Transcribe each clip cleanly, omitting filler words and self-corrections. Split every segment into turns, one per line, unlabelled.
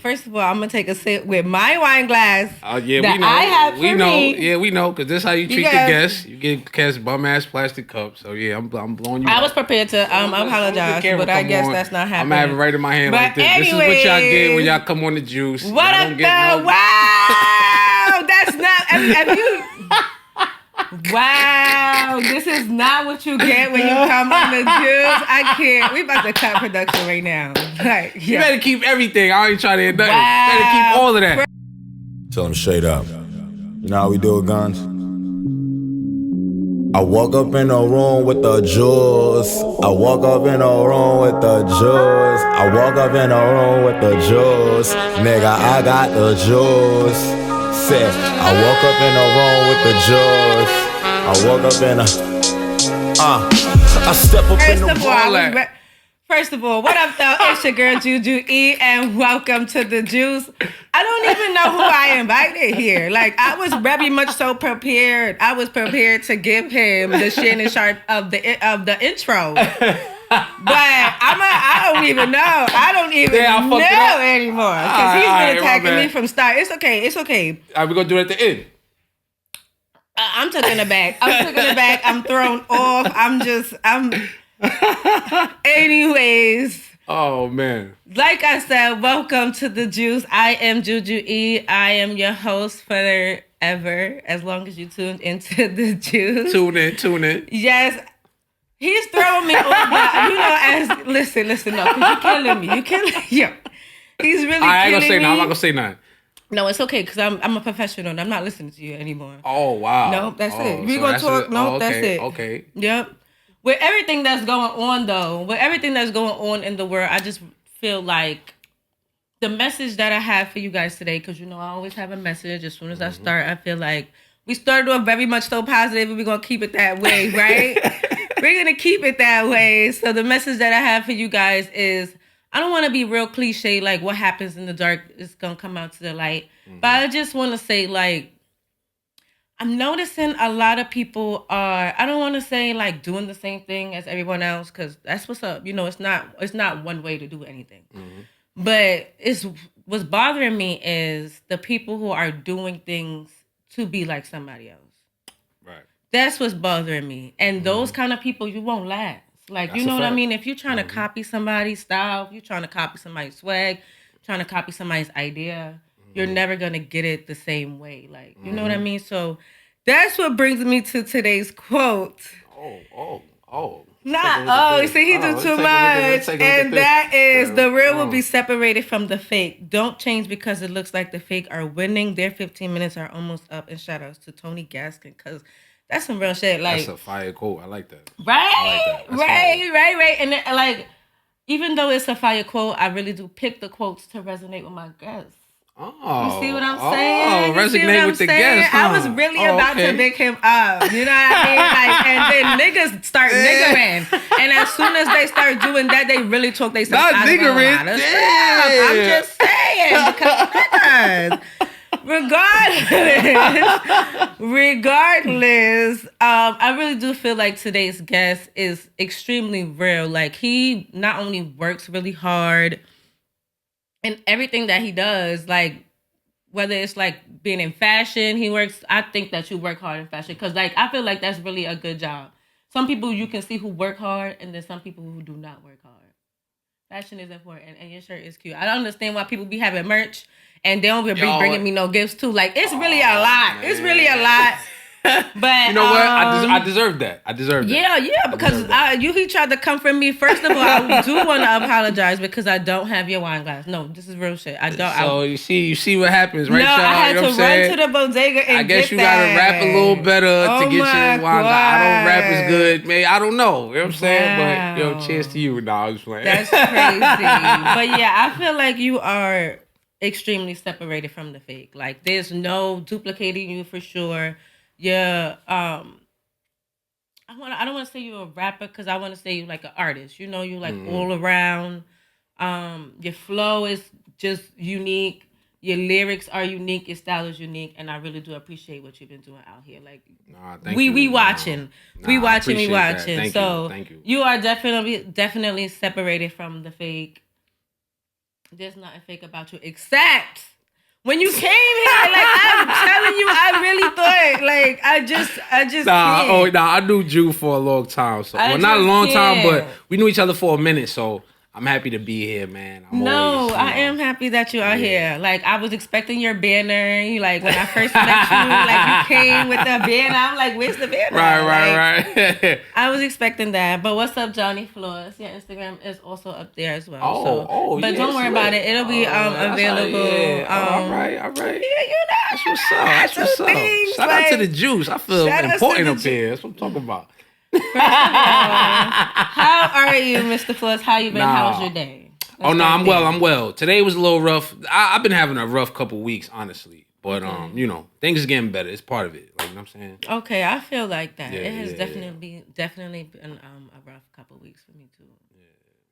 First of all, I'm gonna take a sip with my wine glass.
Oh yeah,
that
we know.
I have
we
for
know.
me.
Yeah, we know. Because this is how you treat the guests. You give guests bum ass plastic cups. So yeah, I'm blowing you.
I was prepared to apologize, but I guess that's not happening.
I'm having right in my hand
but
like this.
Anyways,
this is what y'all get when y'all come on the juice.
What up, though? Wow, that's not. Have you? Wow, this is not what you get when you come on the juice. I can't. We about to cut production right now. Like,
you better keep everything. I ain't trying to hit nothing. Wow. You better keep all of that.
Tell them straight up. You know how we do it, guns? I walk up in the room with the juice. I walk up in the room with the juice. I walk up in the room with the juice. Nigga, I got the juice. Said, I walk up in the room with the juice. I walk up in a I step up in the ball.
First of all, what up, though? It's your girl Jujue, and welcome to the Juice. I don't even know who I invited here. Like, I was very much so prepared. I was prepared to give him the Shannon Sharp of the intro. But I don't even know. I don't even know anymore. Because he's been attacking me from start. It's okay. It's okay.
All right, we're going to do it at the end.
I'm taking it back. I'm thrown off. Anyways.
Oh, man.
Like I said, welcome to the Juice. I am Jujue. I am your host forever, as long as you tuned into the Juice.
Tune in.
Yes. He's throwing me over. Listen, no, because you're killing me. Yeah. He's really
I ain't
gonna
say nothing. I'm not gonna say nothing.
No, it's okay, because I'm a professional and I'm not listening to you anymore.
Oh, wow.
No, that's it. We're going to talk. That's it.
Okay.
Yep. With everything that's going on, though, in the world, I just feel like the message that I have for you guys today, because, I always have a message as soon as I start. I feel like we started off very much so positive, and we're going to keep it that way, right? We're going to keep it that way. So the message that I have for you guys is, I don't want to be real cliche, like what happens in the dark is going to come out to the light. But I just want to say, like, I'm noticing a lot of people are, I don't want to say like doing the same thing as everyone else, because that's what's up. It's not one way to do anything. But what's bothering me is the people who are doing things to be like somebody else. Right. That's what's bothering me. And those kind of people, you won't last. Like, that's, you know what I mean? If you're trying to copy somebody's style, if you're trying to copy somebody's swag, trying to copy somebody's idea, you're never going to get it the same way. Like, you know what I mean? So that's what brings me to today's quote.
Oh.
See, he do too much. And that is, the real will be separated from the fake. Don't change because it looks like the fake are winning. Their 15 minutes are almost up. And shout outs to Tony Gaskin, because that's some real shit. Like,
that's a fire quote. I like that.
Right? Right. And then, like, even though it's a fire quote, I really do pick the quotes to resonate with my guests.
Oh,
you see what I'm saying?
Resonate with the guests. Huh?
I was really about to pick him up. You know what I mean? Like, and then niggas start niggering, and as soon as they start doing that, they really talk they stuff.
Not niggering.
I'm just saying, because regardless, I really do feel like today's guest is extremely real. Like, he not only works really hard in everything that he does, like, whether it's like being in fashion, I think that you work hard in fashion, because, like, I feel like that's really a good job. Some people you can see who work hard, and then some people who do not work hard. Fashion is important, and your shirt is cute. I don't understand why people be having merch and they don't be bringing me no gifts too. Like, it's really a lot. Man. It's really a lot. But
you know what? I deserve that.
Yeah, because he tried to comfort me. First of all, I do want to apologize because I don't have your wine glass. No, this is real shit. I don't.
So you see what happens, right?
No,
y'all?
I had to run to the bodega and
I guess you
that.
Gotta rap a little better to get your wine glass. I don't rap as good, man. I don't know. You know what I'm saying? But cheers to you. Nah, I was playing.
That's crazy. But yeah, I feel like you are extremely separated from the fake. Like, there's no duplicating you for sure. Yeah, I don't want to say you're a rapper, because I want to say you like an artist. You like all around. Your flow is just unique. Your lyrics are unique. Your style is unique, and I really do appreciate what you've been doing out here. Like, we watching, we watching. Thank you. You are definitely separated from the fake. There's nothing fake about you except when you came here. Like, I'm telling you, I really thought, like, I just can't.
I knew Ju for a long time. So, well, not a long time, but we knew each other for a minute. So I'm happy to be here, man.
I am happy that you are here. Like, I was expecting your banner. Like, when I first met you, like, you came with the banner. I'm like, where's the banner?
Right.
I was expecting that. But what's up, JohnnieFloss? Your Instagram is also up there as well. But don't worry about it. It'll be available.
All right. Yeah,
That's
what's up. That's what's up. Shout out to the juice. I feel important up here. That's what I'm talking about.
First of all, how are you, Mr. Floss? How you been? How was your day?
I'm well. Today was a little rough. I've been having a rough couple weeks, honestly. But things are getting better. It's part of it. Like, you know what I'm saying?
Okay, I feel like that. It has definitely been a rough couple weeks for me too.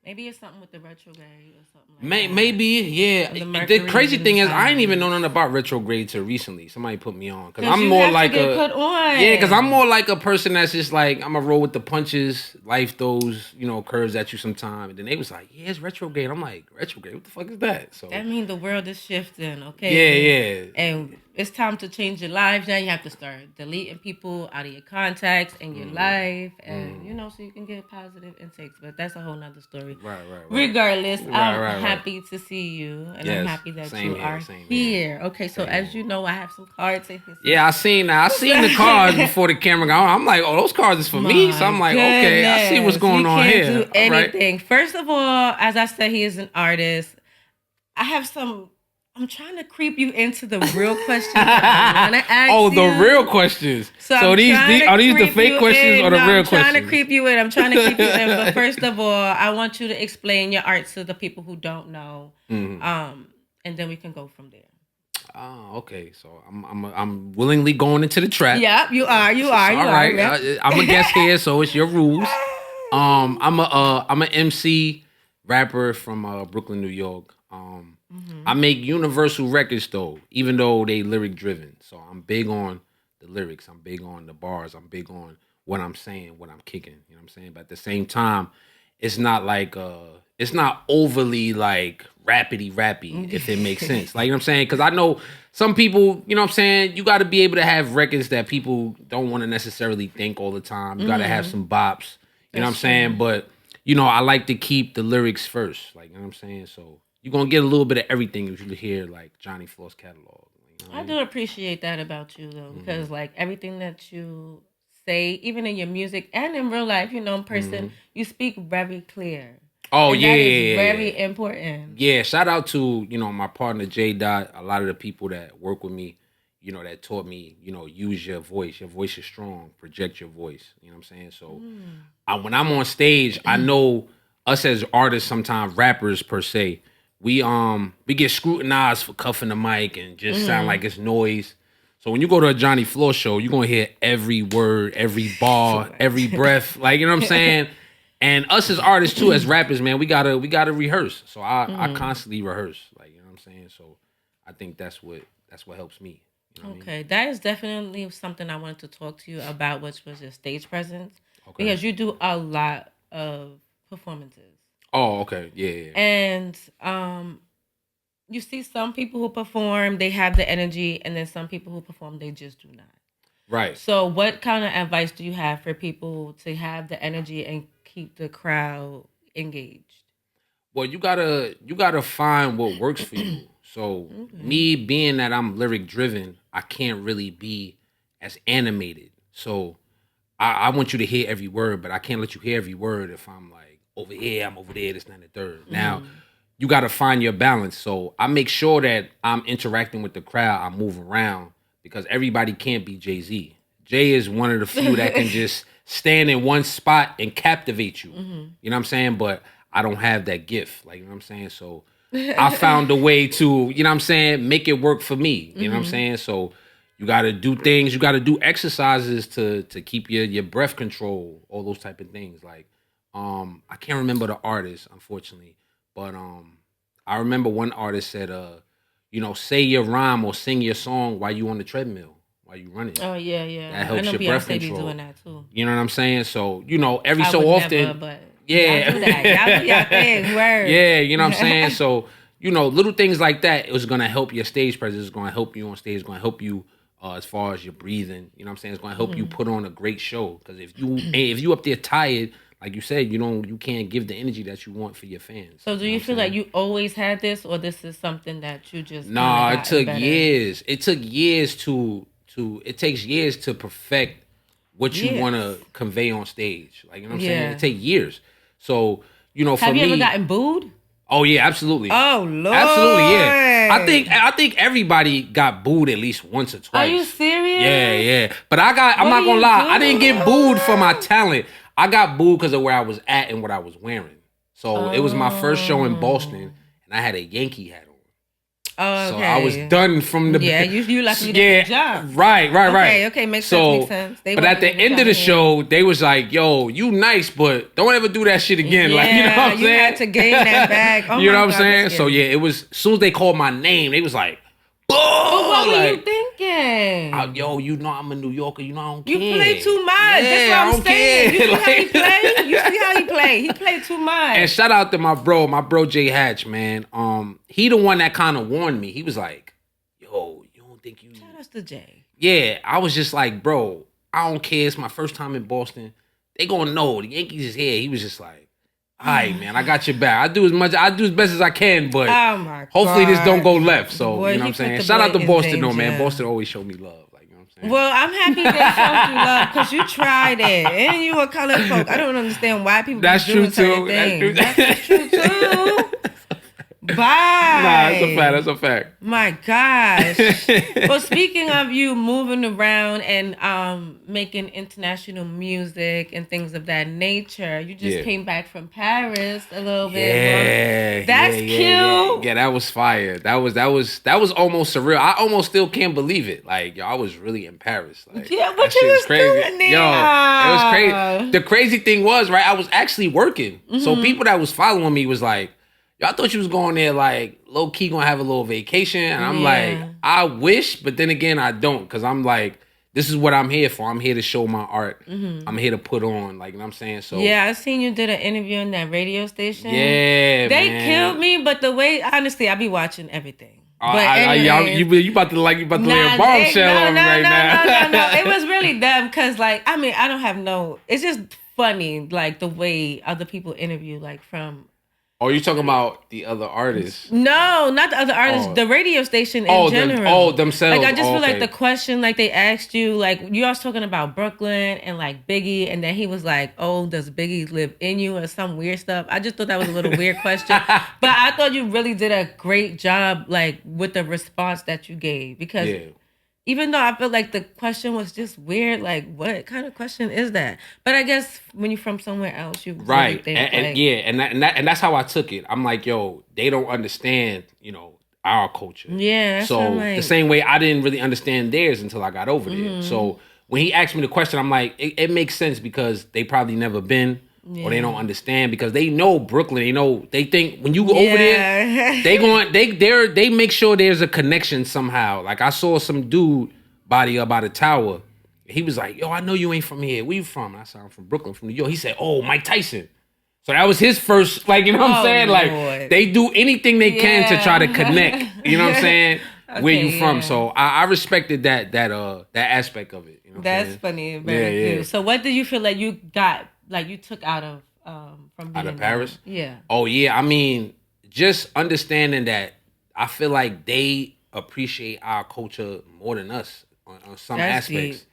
Maybe it's something with the retrograde or something like that.
Maybe, yeah. The crazy thing is, I ain't even know nothing about retrograde till recently. Somebody put me on. Because I'm more like because I'm more like a person that's just like, I'm going to roll with the punches. Life throws, curves at you sometime. And then they was like, yeah, it's retrograde. I'm like, retrograde? What the fuck is that? So
that means the world is shifting, okay?
Yeah.
And it's time to change your lives. Now you have to start deleting people out of your contacts and your life. And, so you can get positive intakes. But that's a whole nother story.
Right.
Regardless, I'm happy to see you. And I'm happy that you are here. Okay, so as you know, I have some cards in here.
Yeah, I seen the cards before the camera got on. I'm like, oh, those cards is for me. So I'm like, okay, I see what's going on here.
You can't do anything. Right? First of all, as I said, he is an artist. I'm trying to creep you into the real questions.
The real questions. So are these the fake questions or the real questions?
I'm trying to creep you in. But first of all, I want you to explain your art to the people who don't know. And then we can go from there.
Oh, okay. So I'm willingly going into the trap.
Yeah, you are.
All right. I'm a guest here, so it's your rules. I'm an MC rapper from Brooklyn, New York. I make universal records though, even though they lyric driven. So I'm big on the lyrics. I'm big on the bars. I'm big on what I'm saying, what I'm kicking. You know what I'm saying? But at the same time, it's not like it's not overly like rappy, if it makes sense. Like, you know what I'm saying? Because I know some people, you know what I'm saying, you got to be able to have records that people don't want to necessarily think all the time. You got to have some bops. You know what I'm saying? But, I like to keep the lyrics first. Like, you know what I'm saying? So you're going to get a little bit of everything if you hear, like, JohnnieFloss catalog.
I do appreciate that about you, though, because, like, everything that you say, even in your music and in real life, in person, you speak very clear.
Oh,
and
yeah.
That is very important.
Yeah, shout out to, my partner, J. Dot, a lot of the people that work with me, that taught me, use your voice. Your voice is strong. Project your voice. You know what I'm saying? So when I'm on stage, I know us as artists, sometimes rappers per se, we get scrutinized for cuffing the mic and just sound like it's noise. So when you go to a JohnnieFloss show, you're going to hear every word, every bar, every breath. Like, you know what I'm saying? And us as artists too, as rappers, man, we gotta rehearse. So I constantly rehearse. Like, you know what I'm saying? So I think that's what helps me. You know what I mean?
That is definitely something I wanted to talk to you about, which was your stage presence. Okay. Because you do a lot of performances.
Oh, okay. Yeah.
And you see some people who perform, they have the energy, and then some people who perform, they just do not.
Right.
So what kind of advice do you have for people to have the energy and keep the crowd engaged?
Well, you gotta find what works for you. So me being that I'm lyric driven, I can't really be as animated. So I want you to hear every word, but I can't let you hear every word if I'm like, over here, I'm over there, this, and the third. Now, you got to find your balance. So I make sure that I'm interacting with the crowd. I move around because everybody can't be Jay-Z. Jay is one of the few that can just stand in one spot and captivate you. You know what I'm saying? But I don't have that gift. Like, you know what I'm saying? So I found a way to, you know what I'm saying, make it work for me. You know what I'm saying? So you got to do things. You got to do exercises to keep your breath control, all those type of things. Like, I can't remember the artist, unfortunately, but I remember one artist said, say your rhyme or sing your song while you on the treadmill, while you running.
Oh yeah.
That helps your breath control.
Be doing that too.
You know what I'm saying? So every so often,
never, but
yeah,
y'all do that. Y'all do y'all thing. Word.
Yeah, you know what I'm saying? So little things like that is gonna help your stage presence. It's gonna help you on stage. It's gonna help you as far as your breathing. You know what I'm saying? It's gonna help you put on a great show. Because if you up there tired, like you said, you can't give the energy that you want for your fans.
So do you feel like you always had this, or this is something that you just
it took years. It took years it takes years to perfect what you want to convey on stage. Like, you know what I'm saying? It takes years. So, for me.
Have you ever gotten booed?
Oh yeah, absolutely.
Oh Lord.
Absolutely, yeah. I think everybody got booed at least once or twice.
Are you serious?
Yeah. But I'm not gonna lie, I didn't get booed for my talent. I got booed because of where I was at and what I was wearing. So it was my first show in Boston, and I had a Yankee hat on.
Oh, okay.
So I was done from the...
Yeah, you lucky to get a job.
Right.
Okay, makes sense.
But at the end of the show, they was like, yo, you nice, but don't ever do that shit again.
Yeah,
like, you know what I'm saying?
You had to gain that back. Oh,
you know what I'm saying? So yeah, it was... As soon as they called my name, they was like,
oh, what were you thinking?
I'm a New Yorker. I don't care.
You play too much. That's what I'm saying. You see how he play? You see how he play? He played too much.
And shout out to my bro Jay Hatch, man. He the one that kind of warned me. He was like, yo, you don't think you...
Shout out to Jay.
Yeah, I was just like, bro, I don't care. It's my first time in Boston. They gonna know. The Yankees is here. He was just like, all right, man, I got your back. I do as best as I can, but hopefully this don't go left. So, you know what I'm saying? Shout out to Boston, though, man. Boston always showed me love. Like, you know what I'm saying?
Well, I'm happy they showed you love because you tried it. And you were colored folk. I don't understand why people
That's
be doing
true, too.
That's true, too. Bye.
Nah, that's a fact.
My gosh. Well, speaking of you moving around and making international music and things of that nature, you just came back from Paris a little bit.
Yeah,
that's cute.
Yeah, that was fire. That was almost surreal. I almost still can't believe it. Like, yo, I was really in Paris. Like,
what you was crazy. Doing there?
Yo, it was crazy. The crazy thing was, right, I was actually working. So people that was following me was like, I thought you was going there like low key gonna have a little vacation, and I'm like, I wish, but then again, I don't, because I'm like, this is what I'm here for. I'm here to show my art. I'm here to put on, like, you know what I'm saying? So
yeah, I seen you did an interview on that radio station.
Yeah,
they killed me, but the way, honestly, I be watching everything. But
you about to lay a bombshell on me right now.
No. It was really them because, like, I mean, I don't have no. It's just funny, like the way other people interview, like from.
Oh, you talking about the other artists?
No, not the other artists. The radio station in general.
Themselves.
Like, I just feel like the question, like, they asked you, like, you all was talking about Brooklyn and, like, Biggie, and then he was like, oh, does Biggie live in you or some weird stuff? I just thought that was a little weird question. But I thought you really did a great job, like, with the response that you gave. Because even though I feel like the question was just weird, like, what kind of question is that? But I guess when you're from somewhere else, you really think,
and that's how I took it. I'm like, yo, they don't understand, our culture.
Yeah. That's
so the same way I didn't really understand theirs until I got over there. So when he asked me the question, I'm like, it makes sense because they probably never been. Or they don't understand because they know Brooklyn. They think when you go over there, they make sure there's a connection somehow. Like, I saw some dude body up by the tower. He was like, yo, I know you ain't from here. Where you from? I said, I'm from Brooklyn, from New York. He said, oh, Mike Tyson. So that was his first, like, you know what I'm saying?
Lord.
Like, they do anything they can to try to connect. You know what I'm saying? Where you from? So I respected that aspect of it. You know what
That's funny. Very good. So what do you feel like you got? Like, you took out of from being
out of Paris?
Yeah.
Oh, yeah. I mean, just understanding that I feel like they appreciate our culture more than us on some aspects.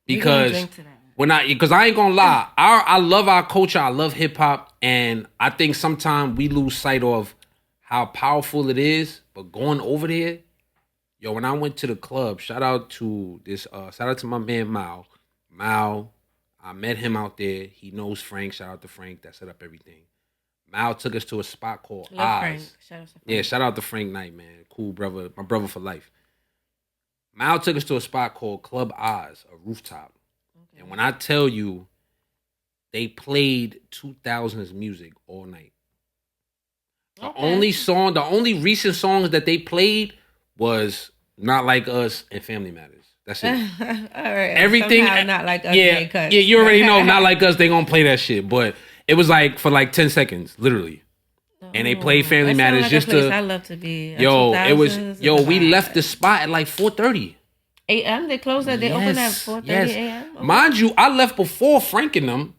Deep.
Because I ain't gonna lie, I love our culture. I love hip hop, and I think sometimes we lose sight of how powerful it is. But going over there, yo, when I went to the club, shout out to my man Mao. I met him out there. He knows Frank. Shout out to Frank that set up everything. Mal took us to a spot called Oz.
Frank. Shout out to Frank.
Yeah, shout out to Frank Knight, man. Cool brother, my brother for life. Mal took us to a spot called Club Oz, a rooftop. Okay. And when I tell you, they played 2000s music all night. The only recent songs that they played was Not Like Us and Family Matters. That's it.
All right.
Everything
Not Like Us.
Yeah, you already know Not Like Us, they gonna play that shit. But it was like for like 10 seconds, literally. And they played Family
That sound
Matters
like
just
a place
to.
I love to be.
Yo, it was
2000s
we
vibe.
left the spot at like 4:30
a.m. They close at. They open at 4:30 a.m. Okay.
Mind you, I left before Frank and them.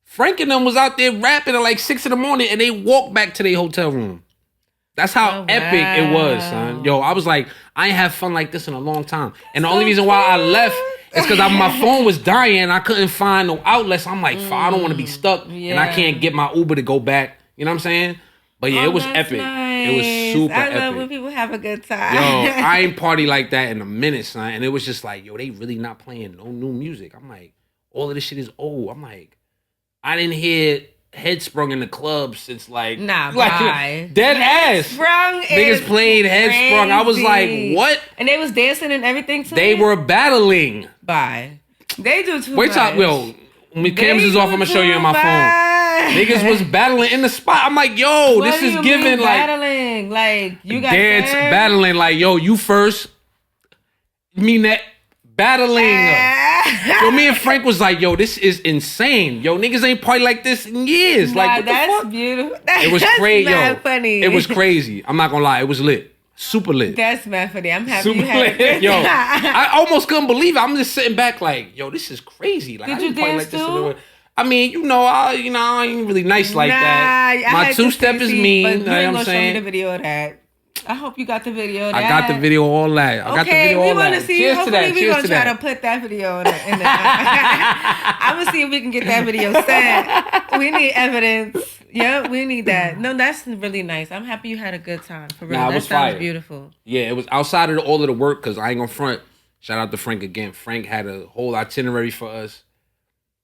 Frank and them was out there rapping at like 6 in the morning, and they walked back to their hotel room. That's how epic it was, son. Yo, I was like, I ain't have fun like this in a long time. And the only reason why I left is because my phone was dying. And I couldn't find no outlets. I'm like, I don't want to be stuck, and I can't get my Uber to go back. You know what I'm saying? But yeah, it was epic.
Nice.
It was super epic.
I love when people have a good time.
Yo, I ain't party like that in a minute, son. And it was just like, yo, they really not playing no new music. I'm like, all of this shit is old. I'm like, I didn't hear Headsprung in the club since like
bye.
dead ass.
Headsprung
Niggas played Headsprung. I was like, what?
And they was dancing and everything too.
They were battling.
Bye. They do too
Wait
much.
till when Cam's is off, I'm gonna show you in my phone. Niggas was battling in the spot. I'm like, yo,
What
this
do
is
you
giving
mean
like
battling. Like you got
dance
served?
battling. Like, yo, you first. Me that battling. Yo, me and Frank was like, yo, this is insane. Yo, niggas ain't party like this in years. Like, what the
that's
fuck?
beautiful.
It was
That's
crazy,
mad
yo.
funny.
It was crazy. I'm not gonna lie, it was lit. Super lit.
That's mad funny. I'm happy
Super
you had a
lit.
good
Yo,
time.
I almost couldn't believe it. I'm just sitting back like, yo, this is crazy. Like,
Did
I
you
didn't party
dance
like this.
too?
I mean, I ain't really nice like that.
I
My
had to
two-step is
see,
mean.
but
You
you
know what
ain't
I'm
gonna show me the
saying?
video of that. I hope you got the video of that.
I got the video, all that. I got the video, all
we want
that.
to see.
Cheers to
Hopefully,
that.
we're
Cheers
gonna
to
try
that.
to put that video in the I'm gonna see if we can get that video sent. We need evidence. Yeah, we need that. No, that's really nice. I'm happy you had a good time. For real,
Nah, it
that
was
sounds
fire.
beautiful.
Yeah, it was outside of all of the work because I ain't gonna front. Shout out to Frank again. Frank had a whole itinerary for us.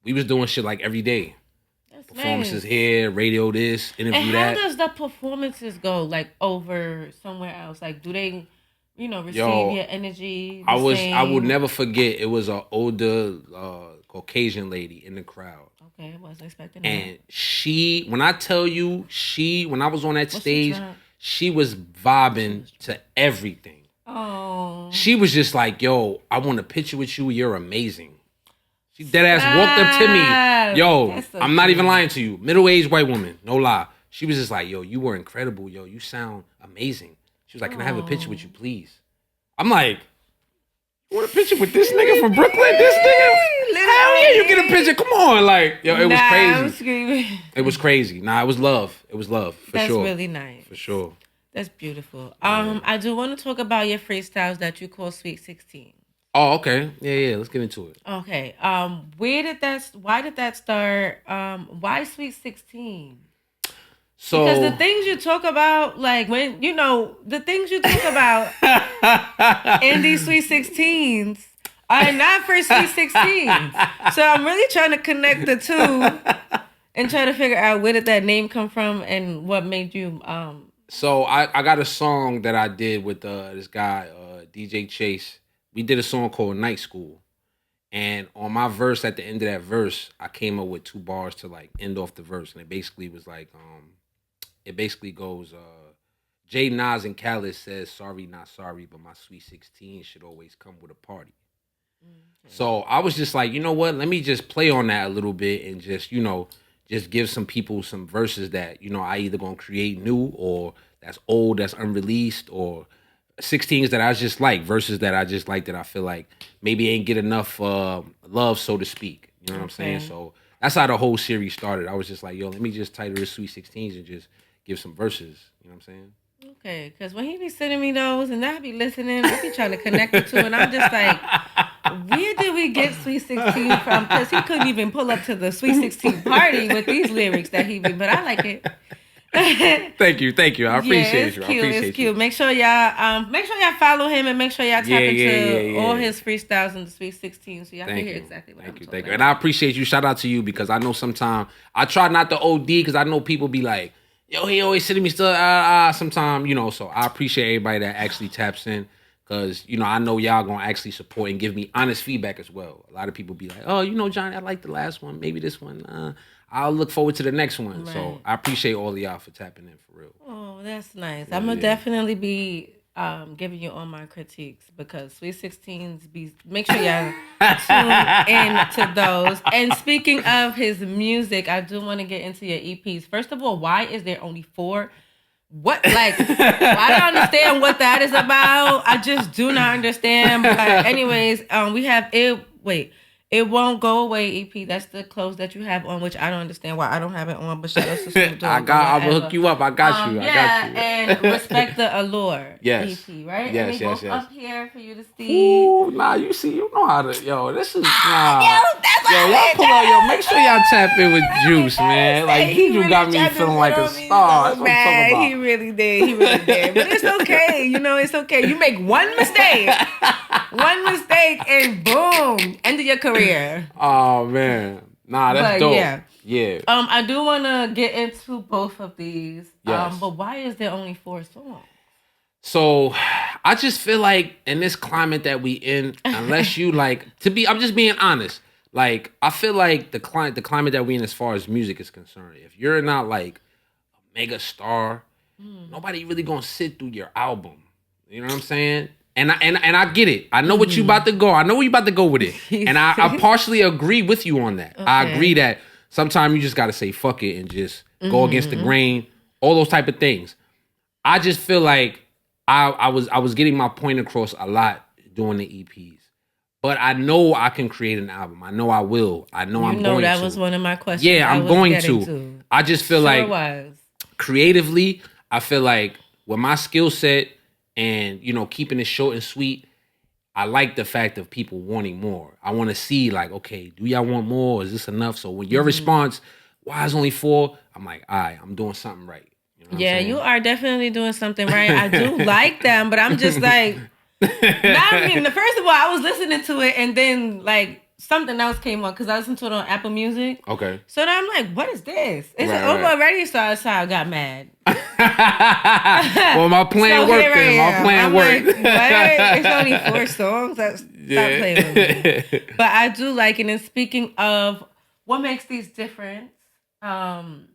We was doing shit like every day.
That's
Performances
nice.
here, radio this, interview
And how
that.
does the performances go? Like over somewhere else? Like do they, receive
Yo,
your energy?
I
same?
would never forget. It was an older Caucasian lady in the crowd.
Okay, I wasn't expecting
And she, when I tell you, when I was on that
What's the
stage,
track?
she was vibing to everything.
that. Oh.
She was just like, yo, I want a picture with you. You're amazing. She dead ass walked up to me. Yo,
That's so
I'm not even
cute.
lying to you. Middle-aged white woman, no lie. She was just like, yo, you were incredible. Yo, you sound amazing. She was like, can I have a picture with you, please? I'm like, you want a picture with this nigga from Brooklyn? This nigga? Hell yeah, you get a picture. Come on. Like, yo, it was
I'm
crazy.
screaming.
It was crazy. Nah, it was love. It was love, for
That's
sure.
really nice.
For sure.
That's beautiful. I do want to talk about your freestyles that you call Sweet 16.
Oh, okay. Yeah. Let's get into it.
Okay. Why did that start? Why Sweet 16?
So,
Because the things you talk about, like when the things you talk about in these Sweet 16s are not for Sweet 16s. So I'm really trying to connect the two and try to figure out where did that name come from and what made you
So I got a song that I did with this guy, DJ Chase. We did a song called Night School. And on my verse, at the end of that verse, I came up with 2 bars to like end off the verse. And it basically was like, it basically goes, Jay Nas and Khaled says, sorry, not sorry, but my Sweet 16 should always come with a party. So I was just like, you know what? Let me just play on that a little bit and just, just give some people some verses that, I either gonna create new or that's old, that's unreleased, or 16s that I just like, verses that I just like that I feel like maybe ain't get enough love, so to speak. You know what I'm saying? So that's how the whole series started. I was just like, yo, let me just title this Sweet 16s and just give some verses. You know what I'm saying?
Okay, because when he be sending me those and I be listening, I be trying to connect the two, and I'm just like, where did we get Sweet 16 from? Because he couldn't even pull up to the Sweet 16 party with these lyrics that he be, but I like it.
Thank you. I appreciate
it's
you.
Cute,
I appreciate
it's
you.
cute. Make sure y'all follow him and make sure y'all tap into
Yeah.
all his freestyles in the Sweet 16 so y'all can
Thank
hear
you.
exactly what
Thank
I'm
you.
talking
And
about.
I appreciate you. Shout out to you because I know sometimes I try not to OD because I know people be like, yo, he always sending me stuff. Sometimes, so I appreciate everybody that actually taps in because, I know y'all going to actually support and give me honest feedback as well. A lot of people be like, oh, Johnny, I like the last one. Maybe this one. I'll look forward to the next one.
Right.
So I appreciate all of y'all for tapping in for real.
Oh, that's nice. I'm going to definitely be giving you all my critiques because Sweet 16s be make sure y'all tune in to those. And speaking of his music, I do want to get into your EPs. First of all, why is there only 4? What like I don't understand what that is about. I just do not understand. But anyways, we have It Won't Go Away EP. That's the clothes that you have on, which I don't understand why I don't have it on. But shout out to Snoop Dogg.
I'm gonna hook you up. I got you.
And Respect the Allure EP, right?
Yes,
and they up here for you to see.
Ooh, nah, you know how to. Yo, this is nah.
That's
y'all pull out. Yo, make sure y'all tap in with Juice, man. Like Jujue really got me feeling like a star. That's what I'm talking about.
He really did. But it's okay. It's okay. You make one mistake. And boom, end of your career.
Oh man, nah, that's dope. Yeah.
I do want to get into both of these.
Yes.
But why is there only 4 songs?
So, I just feel like in this climate that we in, unless you like I'm just being honest. Like, I feel like the climate that we in as far as music is concerned, if you're not like a mega star, nobody really gonna sit through your album. You know what I'm saying? And I get it. I know what you about to go. I know where you about to go with it. And I partially agree with you on that. Okay. I agree that sometimes you just got to say fuck it and just go against the grain, all those type of things. I just feel like I was getting my point across a lot doing the EPs. But I know I can create an album. I know I will. I know I'm going to.
That was one of my questions.
Yeah, I'm going to. I just feel creatively, I feel like with my skill set, and, keeping it short and sweet, I like the fact of people wanting more. I want to see, like, okay, do y'all want more? Is this enough? So when your response, why is only 4? I'm like, all right, I'm doing something right.
You are definitely doing something right. I do like them, but I'm just like, first of all, I was listening to it, and then, like, something else came on because I listened to it on Apple Music.
Okay.
So then I'm like, what is this? It's over already, so I got mad.
Well, my plan worked then. My plan worked.
Like, what? It's only 4 songs? Stop playing with me. But I do like it. And speaking of what makes these different, and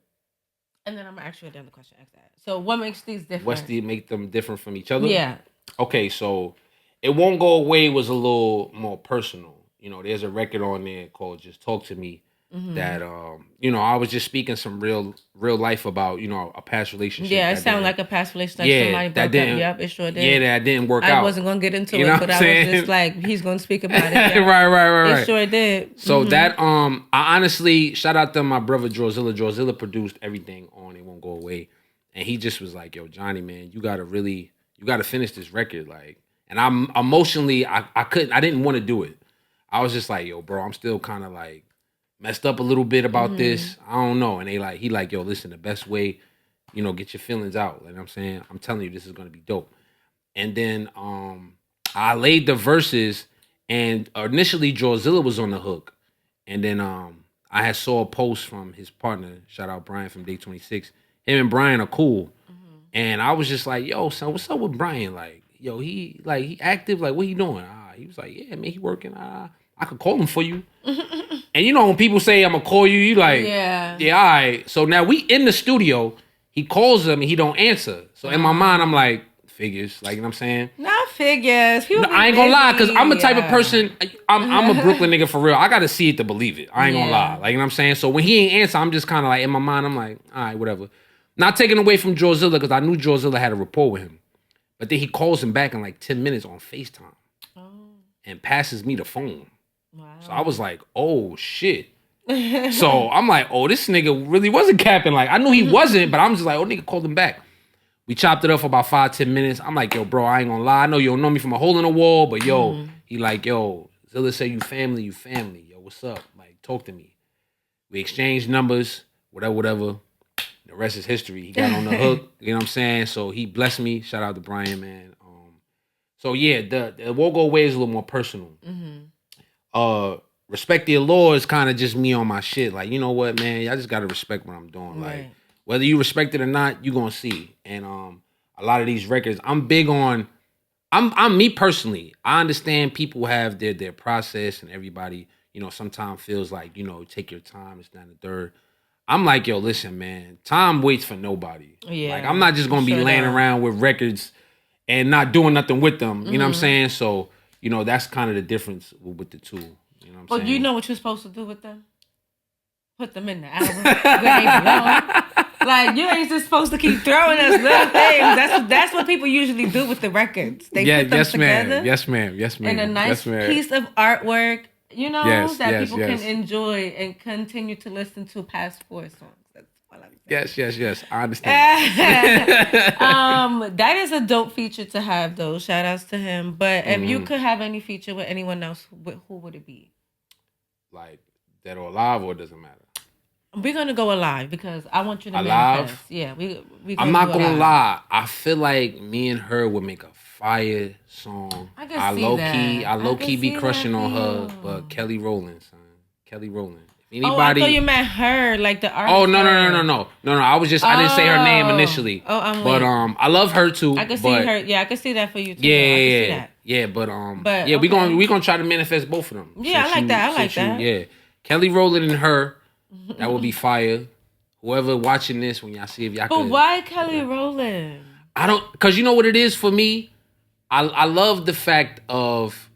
then I'm actually done the question after that. So what makes these different?
Make them different from each other?
Yeah.
Okay, so It Won't Go Away was a little more personal. There's a record on there called Just Talk to Me that, I was just speaking some real life about, a past relationship.
Yeah, it sounded like a past relationship. Somebody broke up. Yep, it sure did.
Yeah, that didn't work out.
I wasn't going to get into it, but I was just like, he's going to speak about it. Yeah.
Right.
It sure did.
So that, I honestly, shout out to my brother, Drawzilla. Drawzilla produced everything on It Won't Go Away. And he just was like, yo, Johnny, man, you got to finish this record. Like, and I'm emotionally, I didn't want to do it. I was just like, yo, bro, I'm still kind of like messed up a little bit about this. I don't know. And he like, yo, listen, the best way, get your feelings out. Like I'm saying, I'm telling you, this is going to be dope. And then I laid the verses, and initially Drawzilla was on the hook. And then I had saw a post from his partner, shout out Brian from Day 26. Him and Brian are cool. And I was just like, yo, son, what's up with Brian? Like, yo, he active? Like, what he doing? He was like, yeah, man, he working. I could call him for you. And when people say I'm gonna call you, you like, yeah, all right. So now we in the studio. He calls him and he don't answer. So in my mind, I'm like, figures. Like, you know what I'm saying?
Not figures.
I ain't gonna lie, because I'm a type of person. I'm a Brooklyn nigga for real. I gotta see it to believe it. I ain't gonna lie. Like, you know what I'm saying? So when he ain't answer, I'm just kind of like, in my mind, I'm like, all right, whatever. Not taking away from Drawzilla, because I knew Drawzilla had a rapport with him. But then he calls him back in like 10 minutes on FaceTime. And passes me the phone. Wow. So I was like, oh, shit. So I'm like, oh, this nigga really wasn't capping. Like, I knew he wasn't, but I'm just like, oh, nigga called him back. We chopped it up for about 5-10 minutes. I'm like, yo, bro, I ain't gonna lie. I know you don't know me from a hole in the wall, but yo, he like, yo, Zilla say you family. Yo, what's up? Like, talk to me. We exchanged numbers, whatever. The rest is history. He got on the hook, you know what I'm saying? So he blessed me. Shout out to Brian, man. So yeah, the It Won't Go Away is a little more personal. Respect the Allure is kind of just me on my shit. Like, you know what, man? Y'all just gotta respect what I'm doing. Right. Like, whether you respect it or not, you gonna see. And a lot of these records, I'm big on. I'm me personally. I understand people have their process, and everybody, sometimes feels like, take your time. It's not the third. I'm like, yo, listen, man. Time waits for nobody. Yeah. Like, I'm not just gonna be laying around with records and not doing nothing with them. You know what I'm saying? So, you know, that's kind of the difference with the two. You know what I'm saying?
Well, you know what you're supposed to do with them? Put them in the album where they belong. Like, you ain't just supposed to keep throwing us little things. That's what people usually do with the records. They put them together.
Yes, ma'am. Yes, ma'am.
In a nice piece of artwork, you know, that people can enjoy and continue to listen to past 4 songs. That's all I'm saying.
Yes. I understand.
That is a dope feature to have, though. Shout outs to him. But if you could have any feature with anyone else, who would it be?
Like, dead or alive, or it doesn't matter?
We're gonna go alive because I want you to
alive.
Manifest. Yeah, we.
I'm not gonna lie. I feel like me and her would make a fire song. I low key be crushing on her, but Kelly Rowland, son. Kelly Rowland. If anybody,
I thought you meant her, like the artist.
Oh no. I didn't say her name initially. But I love her too.
I can see her. Yeah, I can see that for you too.
Yeah. But we gonna try to manifest both of them.
Yeah, I like that.
Yeah, Kelly Rowland and her. That would be fire. Whoever watching this, when y'all see if y'all
But why Kelly Rowland?
I don't, because you know what it is for me? I love the fact of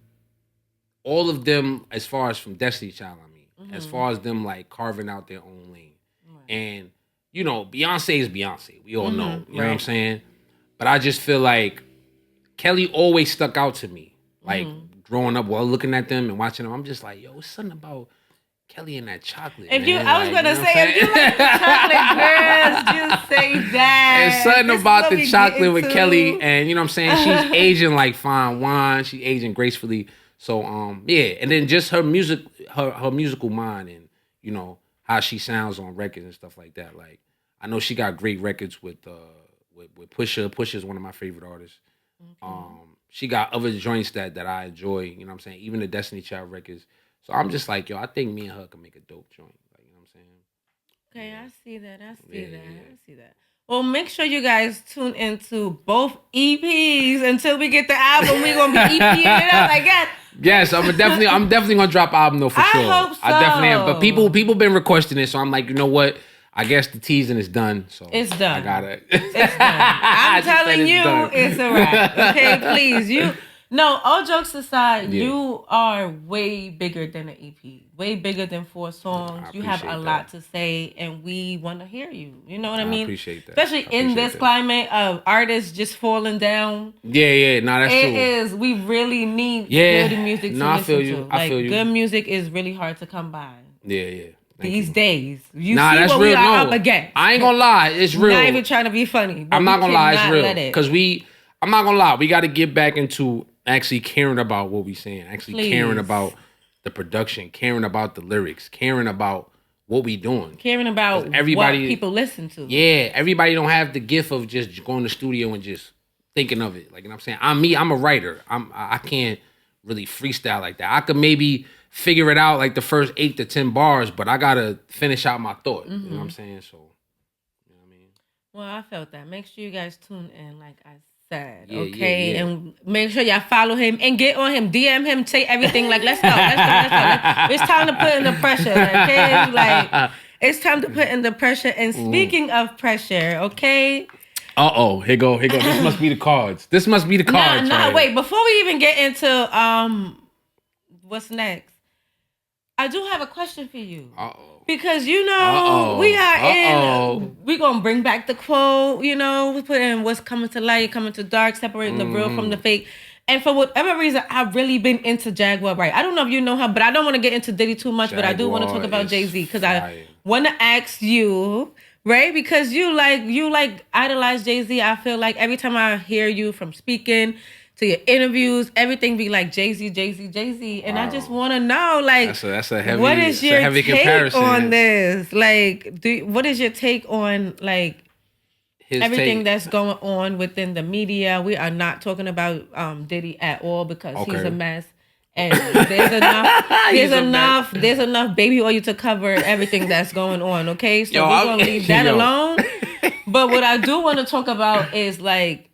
all of them, as far as from Destiny Child, as far as them like carving out their own lane. Right. And, you know, Beyonce is Beyonce. We all know. You know what I'm saying? But I just feel like Kelly always stuck out to me. Like, growing up while looking at them and watching them, I'm just like, yo, it's something about Kelly and that chocolate.
I was gonna say, if you like chocolate girls, just say that.
There's something about the chocolate with Kelly, and you know what I'm saying? She's aging like fine wine. She's aging gracefully. So yeah, and then just her musical mind, and you know how she sounds on records and stuff like that. Like, I know she got great records with Pusha. Pusha's one of my favorite artists. Okay. She got other joints that I enjoy. You know what I'm saying? Even the Destiny Child records. So I'm just like, yo, I think me and her can make a dope joint. Like, you know what I'm saying?
Okay, I see that. Well, make sure you guys tune into both EPs until we get the album. We're gonna be EPing it up like that.
Yes, I'm definitely gonna drop album though for sure.
I hope so.
I definitely am. But people been requesting it, so I'm like, you know what? I guess the teasing is done. So
it's done.
I got it.
It's done. I'm telling you, it's a wrap. Okay, please, No, all jokes aside, you are way bigger than an EP. Way bigger than 4 songs. You have a lot to say, and we want to hear you. You know what I mean?
I appreciate that.
Especially in this climate of artists just falling down.
Yeah. No, that's true.
It is. We really need good music to listen to.
I feel you.
Good music is really hard to come by.
Yeah.
These days. You see
that's
what
real.
we are up against.
I ain't gonna lie. It's real.
Not even trying to be funny.
I'm not gonna lie. It's real. Because I'm not gonna lie. We got to get back into actually caring about what we saying, caring about the production, caring about the lyrics, caring about what we doing,
caring about what people listen to.
Yeah, everybody don't have the gift of just going to the studio and just thinking of it. Like, you know what I'm saying? I'm a writer. I can't really freestyle like that. I could maybe figure it out like the first 8 to 10 bars, but I gotta finish out my thought. You know what I'm saying? So, you know what I mean?
Well, I felt that. Make sure you guys tune in, like I said, okay? Yeah. And make sure y'all follow him and get on him, DM him, say everything. Like, let's go. It's time to put in the pressure, okay? Like, it's time to put in the pressure. And speaking of pressure, okay?
Here go. This must be the cards.
Wait. Before we even get into what's next, I do have a question for you. Because, you know, we're going to bring back the quote, you know, we put in what's coming to light, coming to dark, separating the real from the fake. And for whatever reason, I've really been into Jaguar, right? I don't know if you know her, but I don't want to get into Diddy too much, but I do want to talk about Jay-Z because I want to ask you, right? Because you like idolize Jay-Z. I feel like every time I hear you from speaking to your interviews, everything be like Jay-Z. And I just want to know, like,
that's a heavy,
what is your take
comparison
on this? Like, what is your take on, like, everything that's going on within the media? We are not talking about Diddy at all because he's a mess. And there's enough baby oil to cover everything that's going on, okay? So we're going to leave that alone. But what I do want to talk about is, like,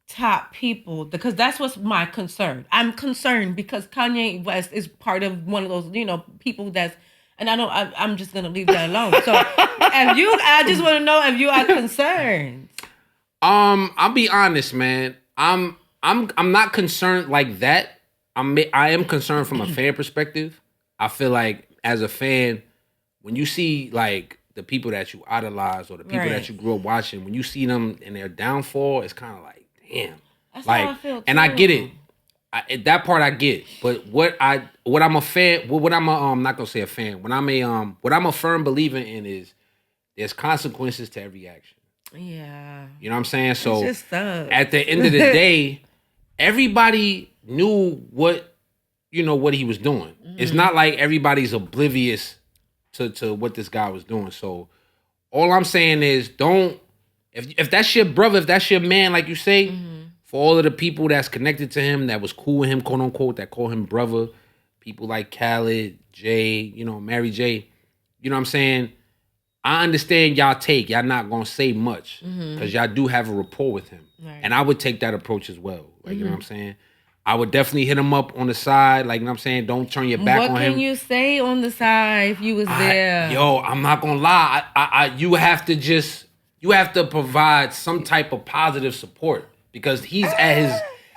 top people, because that's what's my concern. I'm concerned because Kanye West is part of one of those, you know, people that's, and I'm just gonna leave that alone. So, I just want to know if you are concerned.
I'll be honest, man. I'm I'm not concerned like that. I am concerned from a fan perspective. I feel like as a fan, when you see like the people that you idolize or the people that you grew up watching, when you see them in their downfall, it's kind of like, damn.
That's
like,
how I feel too.
And I get it. That part I get. But what I'm a fan, what I'm not gonna say a fan. What I'm a firm believer in is there's consequences to every action.
Yeah.
You know what I'm saying? So
it just sucks.
At the end of the day, everybody knew what he was doing. Mm-hmm. It's not like everybody's oblivious to what this guy was doing. So all I'm saying is if that's your brother, if that's your man, like you say, for all of the people that's connected to him, that was cool with him, quote unquote, that call him brother, people like Khaled, Jay, Mary J, you know what I'm saying? I understand y'all not gonna say much because y'all do have a rapport with him. Right. And I would take that approach as well. Like, you know what I'm saying? I would definitely hit him up on the side. Like, you know what I'm saying? Don't turn your back on him.
What can you say on the side if you was there?
I'm not gonna lie. You have to provide some type of positive support because he's at his.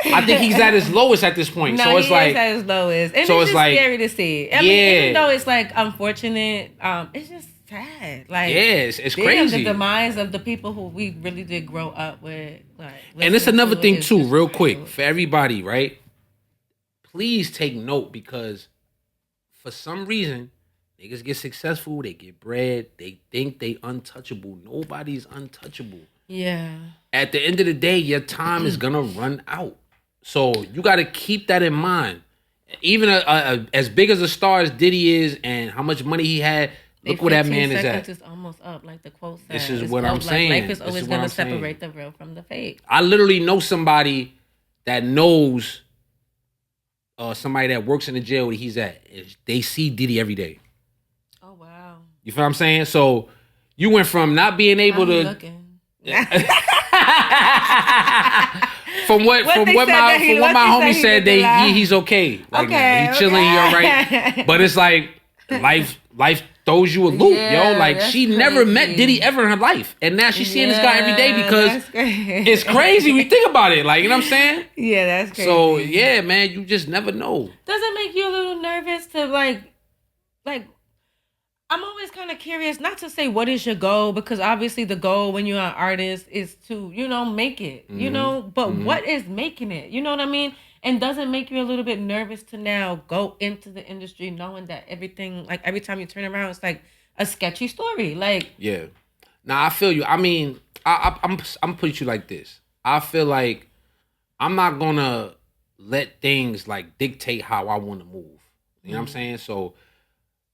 I think he's at his lowest at this point.
No,
so it's
he
like
is at his lowest, and
so
it's just
like,
scary to see. I mean, even though it's like unfortunate, it's just sad. Like,
it's crazy.
The demise of the people who we really did grow up with. Like,
and it's another thing too, real quick, for everybody, right? Please take note because for some reason, niggas get successful, they get bread, they think they untouchable. Nobody's untouchable.
Yeah.
At the end of the day, your time is gonna run out. So you got to keep that in mind. Even as big as a star as Diddy is, and how much money he had, look where that man is at.
Is almost up, like the quote says.
This is what I'm saying.
Life is always gonna separate the real from the fake.
I literally know somebody that knows somebody that works in the jail where he's at. They see Diddy every day.
Oh wow!
You feel what I'm saying? So you went from not being able to. From what my homie said, he's okay. Like, he's chilling, he all right. But it's like life throws you a loop, yo. Like, she never met Diddy ever in her life, and now she's seeing this guy every day because it's crazy when you think about it. Like, you know what I'm saying?
Yeah, that's crazy.
So yeah, man, you just never know.
Does it make you a little nervous to like? I'm always kind of curious, not to say what is your goal, because obviously the goal when you're an artist is to, make it, but what is making it? You know what I mean? And does it make you a little bit nervous to now go into the industry knowing that everything, like every time you turn around, it's like a sketchy story? Like,
yeah. Nah, I feel you. I mean, I'm putting you like this. I feel like I'm not gonna let things like dictate how I want to move. You know what I'm saying? So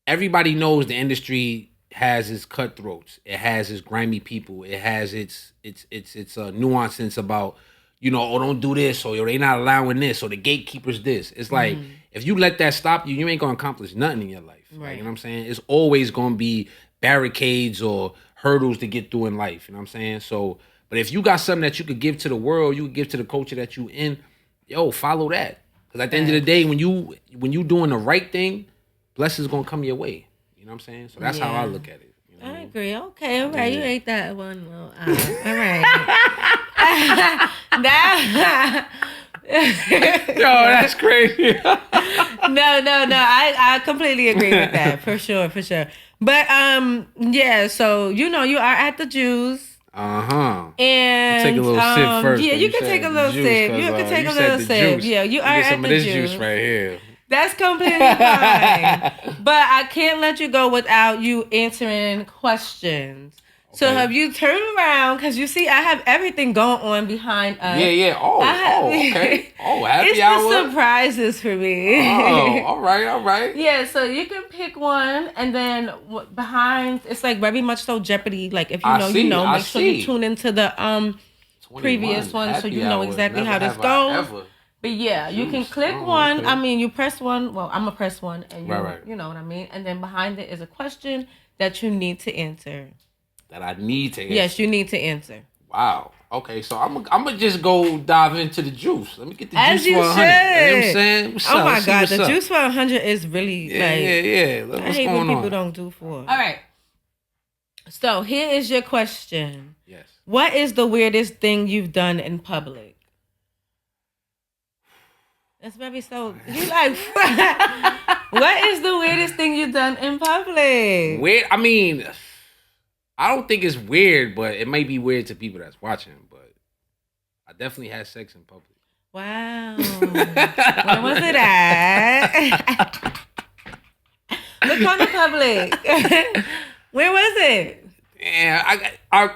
everybody knows the industry has its cutthroats. It has its grimy people. It has its nuances about, don't do this, or they not allowing this, or the gatekeepers this. It's like, if you let that stop you, you ain't gonna accomplish nothing in your life. Right. Like, you know what I'm saying? It's always gonna be barricades or hurdles to get through in life. You know what I'm saying? So, but if you got something that you could give to the world, you could give to the culture that you in, follow that. Because at the end of the day, when you doing the right thing, blessings gonna come your way. You know what I'm saying? So that's how I look at it.
I agree. Okay, all right. You ate that one. Well, all right.
Yo, that's crazy.
No. I completely agree with that. For sure. But yeah, so you are at the Juice.
And
take
a little sip first.
Yeah, you can take a little sip. You can take a little sip. Yeah, you are at the Juice. Some of this juice
right here.
That's completely fine. But I can't let you go without you answering questions. Okay. So have you turned around? Because you see, I have everything going on behind us.
Yeah. Okay. Happy hour.
It's the surprises for me.
All right.
Yeah, so you can pick one, and then behind, it's like very much so Jeopardy. Like, if you know. Make sure you tune into the previous one so you know exactly how this goes. But yeah, you can click one. Okay. I mean, you press one. Well, I'm gonna press one, and you know what I mean. And then behind it is a question that you need to answer.
That I need to answer.
Yes, you need to answer.
Wow. Okay, so I'm gonna just go dive into the juice. Let me get the
As
juice for 100. You know what I'm saying?
Oh my God, the juice for 100 is really
yeah.
I hate when people don't do for. All right. So here is your question.
Yes.
What is the weirdest thing you've done in public? It's very so. You like, what is the weirdest thing you've done in public?
Weird. I mean, I don't think it's weird, but it may be weird to people that's watching. But I definitely had sex in public.
Wow. Where was it at? What kind of public? Where was it?
Yeah, all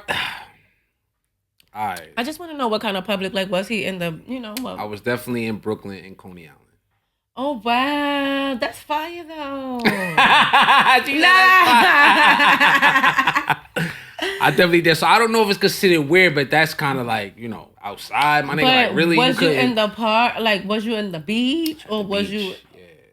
right.
I just want to know what kind of public. Like, was he in the, what?
I was definitely in Brooklyn and Coney Island.
Oh, wow. That's fire, though.
I definitely did. So I don't know if it's considered weird, but that's kind of like, outside. My nigga, like, really?
Was you in the park? Like, was you in the beach? Or was you...
Yeah.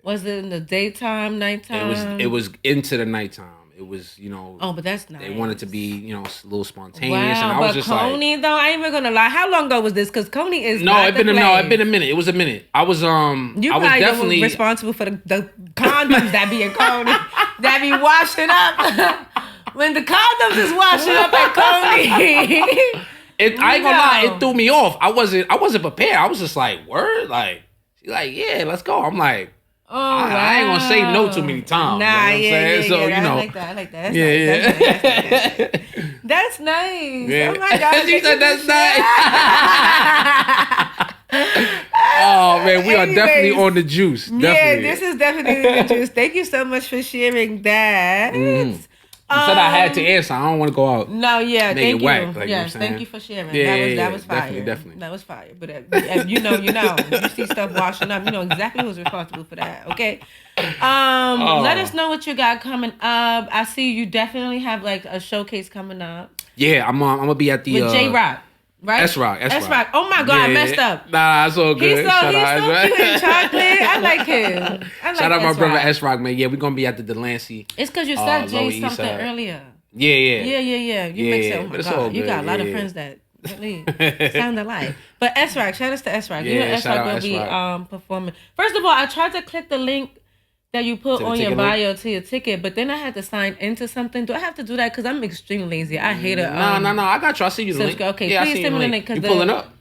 Was it in the daytime, nighttime?
It was into the nighttime. It was,
Oh, but that's nice.
They wanted to be, a little spontaneous.
Wow,
and I was just
Coney, though, I ain't even gonna lie. How long ago was this? Because Coney is
No, it been a minute. It was a minute. I was definitely
responsible for the condoms that be in Coney, that be washing up. When the condoms is washing up at Coney.
I ain't gonna lie, it threw me off. I wasn't prepared. I was just like, word? Like, she's like, yeah, let's go. I'm like,
oh,
I ain't gonna say no too many times.
Nah,
you know what I'm saying? So,
I like that. I like that. That's nice. That's nice.
Yeah.
Oh my God.
She said that's nice. Oh man, we are definitely on the juice. Definitely.
Yeah, this is definitely the juice. Thank you so much for sharing that.
You said I had to answer. I don't want to go out.
No, yeah, thank you.
Whack, like,
yes, thank you for sharing.
Yeah,
that was fire.
Definitely.
That was fire. But if you know. You see stuff washing up, you know exactly who's responsible for that. Okay. Let us know what you got coming up. I see you definitely have like a showcase coming up.
Yeah, I'm gonna be at the
with J Rock. Right?
S-Rock.
Oh my God, I messed up.
Nah, it's all good.
He's so cute and chocolate. I like him.
Shout out my brother S-Rock, man. Yeah, we're going to be at the Delancey.
It's because you said Jay something earlier.
Yeah.
You mix it. Oh my God. You got a lot of friends that really sound alike. But S-Rock, shout out to S-Rock.
Yeah,
S-Rock will be performing. First of all, I tried to click the link that you put on your bio to your ticket, but then I had to sign into something. Do I have to do that? Because I'm extremely lazy. I hate it.
No. I got you. I see you the link.
Okay,
yeah,
please send me the link.
You pulling up?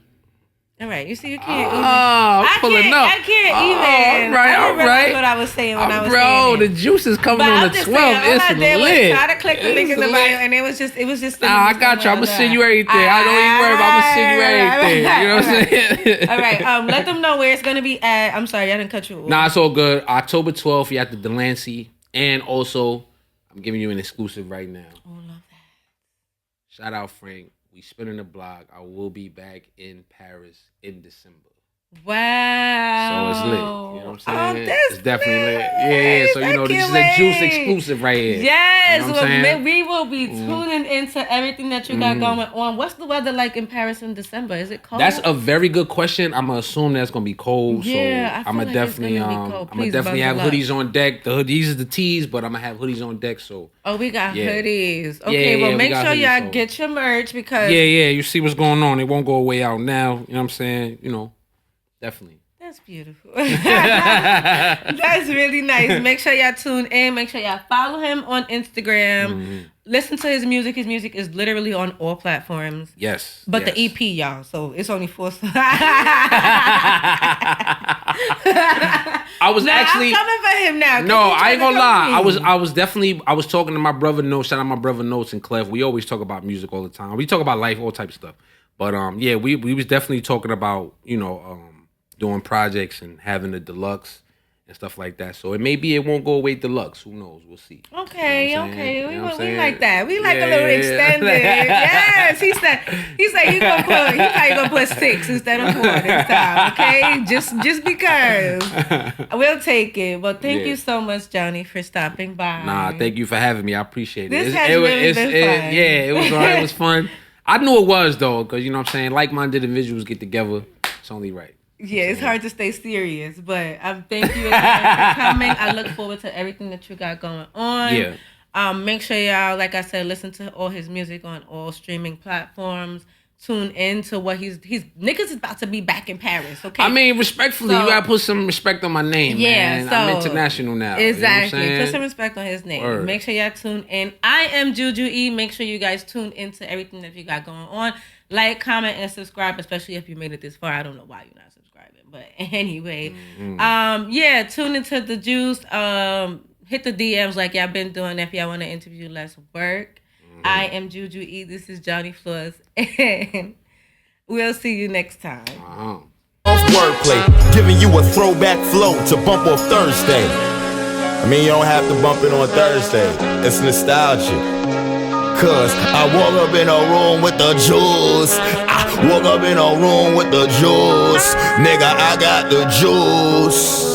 All right, you see, you can't even.
I
can't even.
All right.
What I was saying when I was
saying
the
juice is coming on the 12th. It's lit.
Try to click the link in the bio, and it was just.
Nah, I got you. I'm gonna send you everything. I don't even worry about. I'm gonna send you everything. You know what I'm saying?
All right. Let them know where it's gonna be at. I'm sorry, I didn't cut you off.
Nah, it's all good. October 12th, you at the Delancey, and also I'm giving you an exclusive right now.
Oh, love that.
Shout out Frank. We spinning the block. I will be back in Paris in December.
Wow.
So it's lit. You know what I'm saying?
Oh, that's
it's definitely lit.
nice.
Yeah. So, this is a juice exclusive right here.
Yes.
You know
we will be tuning into everything that you got going on. What's the weather like in Paris in December? Is it cold?
That's a very good question. I'm going to assume that's going to be cold.
Yeah,
so I'm going to definitely, I'm going to definitely have hoodies on deck. These are the tees, but I'm going to have hoodies on deck. So.
Oh, we got hoodies. Okay, well, make sure y'all get your merch because.
Yeah. You see what's going on. It won't go away out now. You know what I'm saying? Definitely.
That's beautiful. That's really nice. Make sure y'all tune in. Make sure y'all follow him on Instagram. Listen to his music. His music is literally on all platforms.
Yes.
But the EP, y'all. So it's only 4 songs.
I was actually
I'm coming for him now.
No, I ain't gonna lie. I was talking to my brother Notes. Shout out my brother Notes and Clef. We always talk about music all the time. We talk about life, all types of stuff. But we was definitely talking about, doing projects and having a deluxe and stuff like that. So it won't go away deluxe. Who knows? We'll see.
Okay.
You know
We like that. We like a little extended. Yes. He said he probably gonna put 6 instead of 4 this time. Okay. Just because. We'll take it. But thank you so much, Johnnie, for stopping by.
Nah, thank you for having me. I appreciate it.
This has really been fun.
Yeah, it was alright. It was fun. I knew it was though, because you know what I'm saying, like-minded individuals get together. It's only right.
Yeah, it's hard to stay serious, but thank you again for coming. I look forward to everything that you got going on.
Yeah.
Make sure y'all, like I said, listen to all his music on all streaming platforms. Tune in to what he's niggas is about to be back in Paris. Okay.
I mean, respectfully, you gotta put some respect on my name.
Yeah,
man.
so
I'm international now.
Exactly.
You know
Put some respect on his name.
Word.
Make sure y'all tune in. I am Jujue. Make sure you guys tune into everything that you got going on. Like, comment, and subscribe, especially if you made it this far. I don't know why you're not subscribing. But anyway, yeah, tune into the juice. Hit the DMs like y'all been doing if y'all want to interview. Let's work. I am Jujue. This is JohnnieFloss, and we'll see you next time.
Off wordplay, giving you a throwback flow to bump off Thursday. I mean, you don't have to bump it on Thursday. It's nostalgia. Cause I woke up in a room with the juice. I woke up in a room with the juice. Nigga, I got the juice.